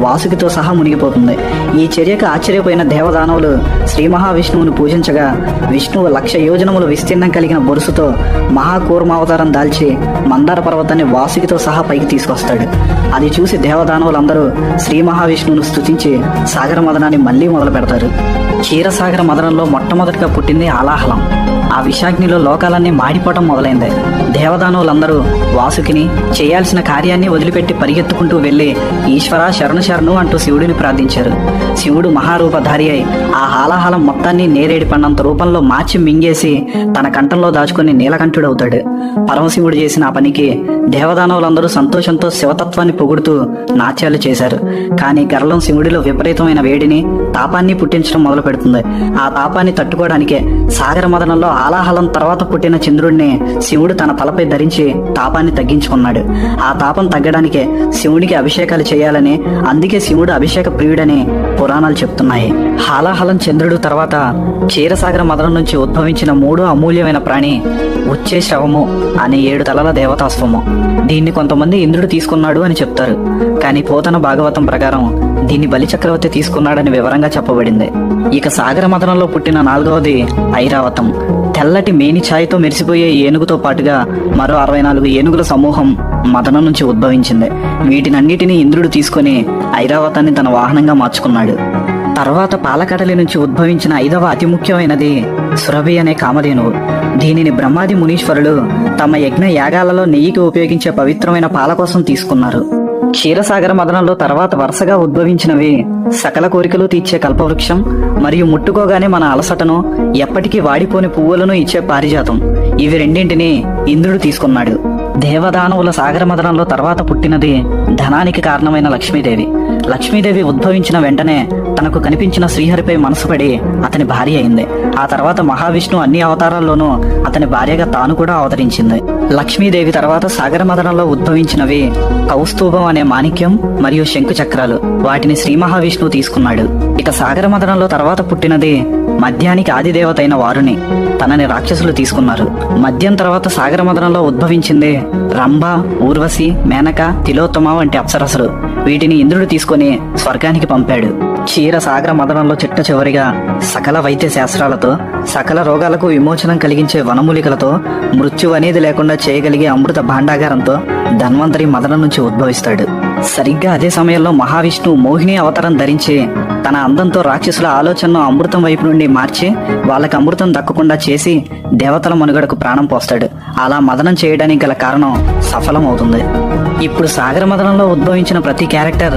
వాసుకితో సహా మునిగిపోతుంది. ఈ చర్యకు ఆశ్చర్యపోయిన దేవదానవులు శ్రీ మహావిష్ణువును పూజించగా విష్ణువు 1,00,000 యోజనములు విస్తీర్ణం కలిగిన బొరుసుతో మహాకూర్మావతారం దాల్చి మందార పర్వతాన్ని వాసుకితో సహా పైకి తీసుకొస్తాడు. అది చూసి దేవదానవులందరూ శ్రీ మహావిష్ణువును స్తుతించి సాగర మదనాన్ని మళ్లీ మొదలు పెడతారు. క్షీరసాగర మదనంలో మొట్టమొదటిగా పుట్టింది ఆలాహలం. ఆ విషాగ్నిలో లోకాలన్నీ మాడిపోవటం మొదలైంది. దేవదానవులందరూ వాసుకిని చేయాల్సిన కార్యాన్ని వదిలిపెట్టి పరిగెత్తుకుంటూ వెళ్లి ఈశ్వర శరణు శరణు అంటూ శివుడిని ప్రార్థించారు. శివుడు మహారూపధారి అయి ఆ హాలాహలం మొత్తాన్ని నేరేడి పండంత రూపంలో మార్చి మింగేసి తన కంఠంలో దాచుకుని నీలకంఠుడవుతాడు. పరమశివుడు చేసిన ఆ పనికి దేవదానవులందరూ సంతోషంతో శివతత్వాన్ని పొగుడుతూ నాట్యాలు చేశారు. కానీ గర్లం శివుడిలో విపరీతమైన వేడిని తాపాన్ని పుట్టించడం మొదలు పెడుతుంది. ఆ తాపాన్ని తట్టుకోవడానికే సాగర మదనంలో ఆలాహలం తర్వాత పుట్టిన చంద్రుడిని శివుడు తన తలపై ధరించి తాపాన్ని తగ్గించుకున్నాడు. ఆ తాపం తగ్గడానికే శివుడికి అభిషేకాలు చేయాలని, అందుకే శివుడు అభిషేక ప్రియుడని పురాణాలు చెప్తున్నాయి. హాలాహలం చంద్రుడు తర్వాత క్షీరసాగర మదనం నుంచి ఉద్భవించిన మూడో అమూల్యమైన ప్రాణి వచ్చే శవము అనే 7 తలల దేవతాశ్వము. దీన్ని కొంతమంది ఇంద్రుడు తీసుకున్నాడు అని చెప్తారు. కానీ పోతన భాగవతం ప్రకారం దీన్ని బలిచక్రవర్తి తీసుకున్నాడని వివరంగా చెప్పబడింది. ఇక సాగర మదనంలో పుట్టిన 4వది ఐరావతం. తెల్లటి మేని ఛాయతో మెరిసిపోయే ఏనుగుతో పాటుగా మరో 64 ఏనుగుల సమూహం మదనం నుంచి ఉద్భవించింది. వీటినన్నిటినీ ఇంద్రుడు తీసుకుని ఐరావతాన్ని తన వాహనంగా మార్చుకున్నాడు. తర్వాత పాలకడలి నుంచి ఉద్భవించిన 5వ అతి ముఖ్యమైనది సురభి అనే కామధేనువు. దీనిని బ్రహ్మాది మునీశ్వరులు తమ యజ్ఞ యాగాలలో నెయ్యికి ఉపయోగించే పవిత్రమైన పాల కోసం తీసుకున్నారు. క్షీరసాగర మదనంలో తర్వాత వరుసగా ఉద్భవించినవి సకల కోరికలు తీర్చే కల్పవృక్షం మరియు ముట్టుకోగానే మన అలసటను ఎప్పటికీ వాడిపోని పువ్వులను ఇచ్చే పారిజాతం. ఇవి రెండింటినీ ఇంద్రుడు తీసుకున్నాడు. దేవదానవుల సాగర మదనంలో తర్వాత పుట్టినది ధనానికి కారణమైన లక్ష్మీదేవి. లక్ష్మీదేవి ఉద్భవించిన వెంటనే తనకు కనిపించిన శ్రీహరిపై మనసు పడి అతని భార్య అయింది. ఆ తర్వాత మహావిష్ణు అన్ని అవతారాల్లోనూ అతని భార్యగా తాను కూడా అవతరించింది. లక్ష్మీదేవి తర్వాత సాగర మదనంలో ఉద్భవించినవి కౌస్తూభం అనే మాణిక్యం మరియు శంకు చక్రాలు. వాటిని శ్రీ మహావిష్ణువు తీసుకున్నాడు. ఇక సాగర మదనంలో తర్వాత పుట్టినది మద్యానికి ఆదిదేవత అయిన వారుని. తనని రాక్షసులు తీసుకున్నారు. మద్యం తర్వాత సాగర మదనంలో ఉద్భవించింది రంభ, ఊర్వశి, మేనక, తిలోత్తమ వంటి అప్సరసలు. వీటిని ఇంద్రుడు తీసుకుని స్వర్గానికి పంపాడు. క్షీర సాగర మదనంలో చిట్ట చివరిగా సకల వైద్య శాస్త్రాలతో, సకల రోగాలకు విమోచనం కలిగించే వనమూలికలతో, మృత్యు అనేది లేకుండా చేయగలిగే అమృత భాండాగారంతో ధన్వంతరి మదనం నుంచి ఉద్భవిస్తాడు. సరిగ్గా అదే సమయంలో మహావిష్ణువు మోహిని అవతారం ధరించి తన అందంతో రాక్షసుల ఆలోచనను అమృతం వైపు నుండి మార్చి వాళ్ళకి అమృతం దక్కకుండా చేసి దేవతల మనుగడకు ప్రాణం పోస్తాడు. అలా మదనం చేయడానికి గల కారణం సఫలమవుతుంది. ఇప్పుడు సాగర మదనంలో ఉద్భవించిన ప్రతి క్యారెక్టర్